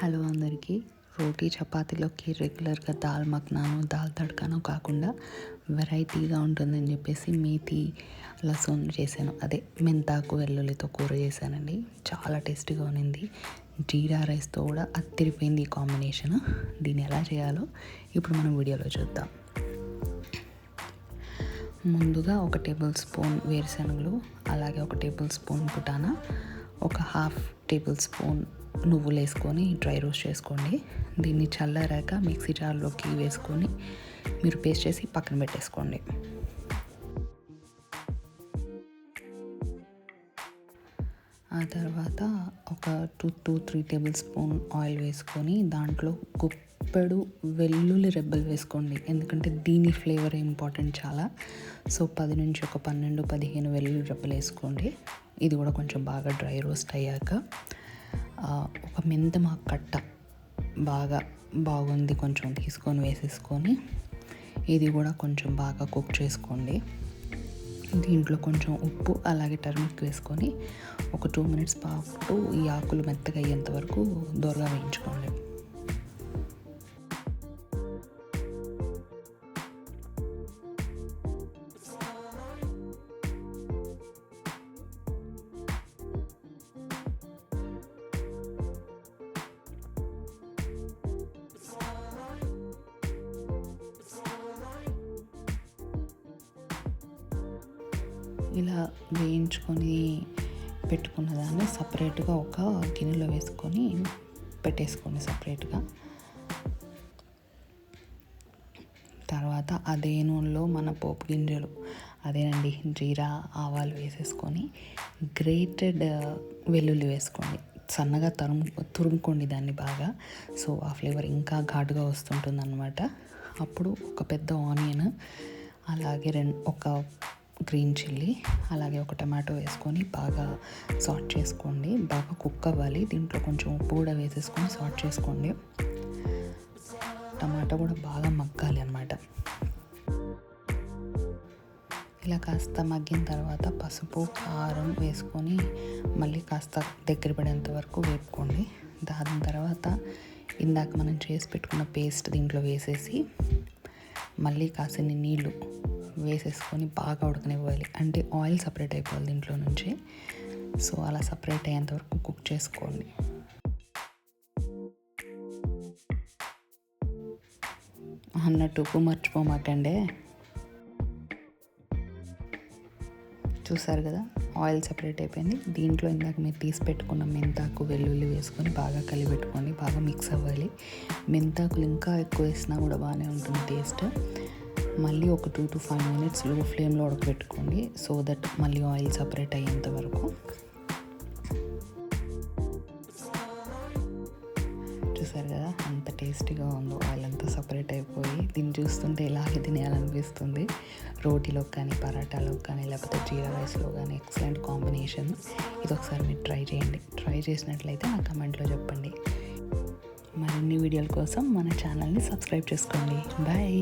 Hello అందరికీ. రోటీ చపాతీలోకి రెగ్యులర్గా దాల్ మఖనాను దాల్ తడకాను కాకుండా వెరైటీగా ఉంటుందని చెప్పేసి మేతి లసూన్ చేశాను. అదే మెంతాకు వెల్లుల్లితో కూర చేశానండి. చాలా టేస్టీగా ఉన్నింది. జీరా రైస్తో కూడా అత్తిరిపోయింది ఈ కాంబినేషన్. దీన్ని ఎలా చేయాలో ఇప్పుడు మనం వీడియోలో చూద్దాం. ముందుగా 1 టేబుల్ స్పూన్ వేరుశనగలు, అలాగే 1 టేబుల్ స్పూన్ పుటానా, ఒక 1/2 టేబుల్ స్పూన్ నువ్వులు వేసుకొని డ్రై రోస్ట్ చేసుకోండి. దీన్ని చల్లారాక మిక్సీ జార్లోకి వేసుకొని మీరు పేస్ట్ చేసి పక్కన పెట్టేసుకోండి. ఆ తర్వాత ఒక 2 to 3 టేబుల్ స్పూన్ ఆయిల్ వేసుకొని దాంట్లో గుప్పెడు వెల్లుల్లి రెబ్బలు వేసుకోండి. ఎందుకంటే దీని ఫ్లేవర్ ఇంపార్టెంట్ చాలా. సో 10 నుంచి ఒక 12-15 వెల్లుల్లి రెబ్బలు వేసుకోండి. ఇది కూడా కొంచెం బాగా డ్రై రోస్ట్ అయ్యాక ఒక మెంతమాకు కట్ట బాగుంది కొంచెం తీసుకొని వేసేసుకొని ఇది కూడా కొంచెం బాగా కుక్ చేసుకోండి. దీంట్లో కొంచెం ఉప్పు అలాగే టర్మరిక్ వేసుకొని ఒక 2 minutes పాటు ఈ ఆకులు మెత్తగా అయ్యేంత వరకు దోరగా వేయించుకోండి. ఇలా వేయించుకొని పెట్టుకున్న దాన్ని సపరేట్గా ఒక గిన్నెలో వేసుకొని పెట్టేసుకోండి సపరేట్గా. తర్వాత అదే నూనెలో మన పోపు గింజలు అదేనండి జీరా ఆవాలు వేసేసుకొని గ్రేటెడ్ వెల్లుల్లి వేసుకోండి. సన్నగా తురుముకోండి దాన్ని బాగా. సో ఆ ఫ్లేవర్ ఇంకా ఘాటుగా వస్తుంటుంది అన్నమాట. అప్పుడు ఒక పెద్ద ఆనియన్, అలాగే ఒక గ్రీన్ చిల్లీ, అలాగే ఒక టమాటో వేసుకొని బాగా సాట్ చేసుకోండి. బాగా కుక్ అవ్వాలి. దీంట్లో కొంచెం ఉప్పు కూడా వేసేసుకొని సాట్ చేసుకోండి. టమాటో కూడా బాగా మగ్గాలి అన్నమాట. ఇలా కాస్త మగ్గిన తర్వాత పసుపు కారం వేసుకొని మళ్ళీ కాస్త దగ్గర పడేంత వరకు వేపుకోండి. దాని తర్వాత ఇందాక మనం చేసి పెట్టుకున్న పేస్ట్ దీంట్లో వేసేసి మళ్ళీ కాసిన్ని నీళ్ళు వేసేసుకొని బాగా ఉడకనివ్వాలి. అంటే ఆయిల్ సపరేట్ అయిపోవాలి దీంట్లో నుంచి. సో అలా సపరేట్ అయ్యేంత వరకు కుక్ చేసుకోండి. అన్నట్టు ఉప్పు మర్చిపోమాకండే. చూసారు కదా, ఆయిల్ సపరేట్ అయిపోయింది. దీంట్లో ఇందాక మీరు తీసి పెట్టుకున్న మెంతాకు వెల్లుల్లి వేసుకొని బాగా కలిపెట్టుకోండి. బాగా మిక్స్ అవ్వాలి. మెంతాకులు ఇంకా ఎక్కువ వేసినా కూడా బాగానే ఉంటుంది టేస్ట్. మళ్ళీ ఒక 2 to 5 minutes లో ఫ్లేమ్లో ఉడకబెట్టుకోండి. సో దట్ మళ్ళీ ఆయిల్ సపరేట్ అయ్యేంత వరకు. చూసారు కదా అంత టేస్టీగా ఉందో. ఆయిల్ అంతా సపరేట్ అయిపోయి దీన్ని చూస్తుంటే ఇలాగే తినేయాలనిపిస్తుంది. రోటీలోకి కానీ, పరాటాలోకి కానీ, లేకపోతే జీరా రైస్లో కానీ ఎక్సలెంట్ కాంబినేషన్. ఇది ఒకసారి మీరు ట్రై చేయండి. ట్రై చేసినట్లయితే నా కమెంట్లో చెప్పండి. మరిన్ని వీడియోల కోసం మన ఛానల్ని సబ్స్క్రైబ్ చేసుకోండి. బాయ్.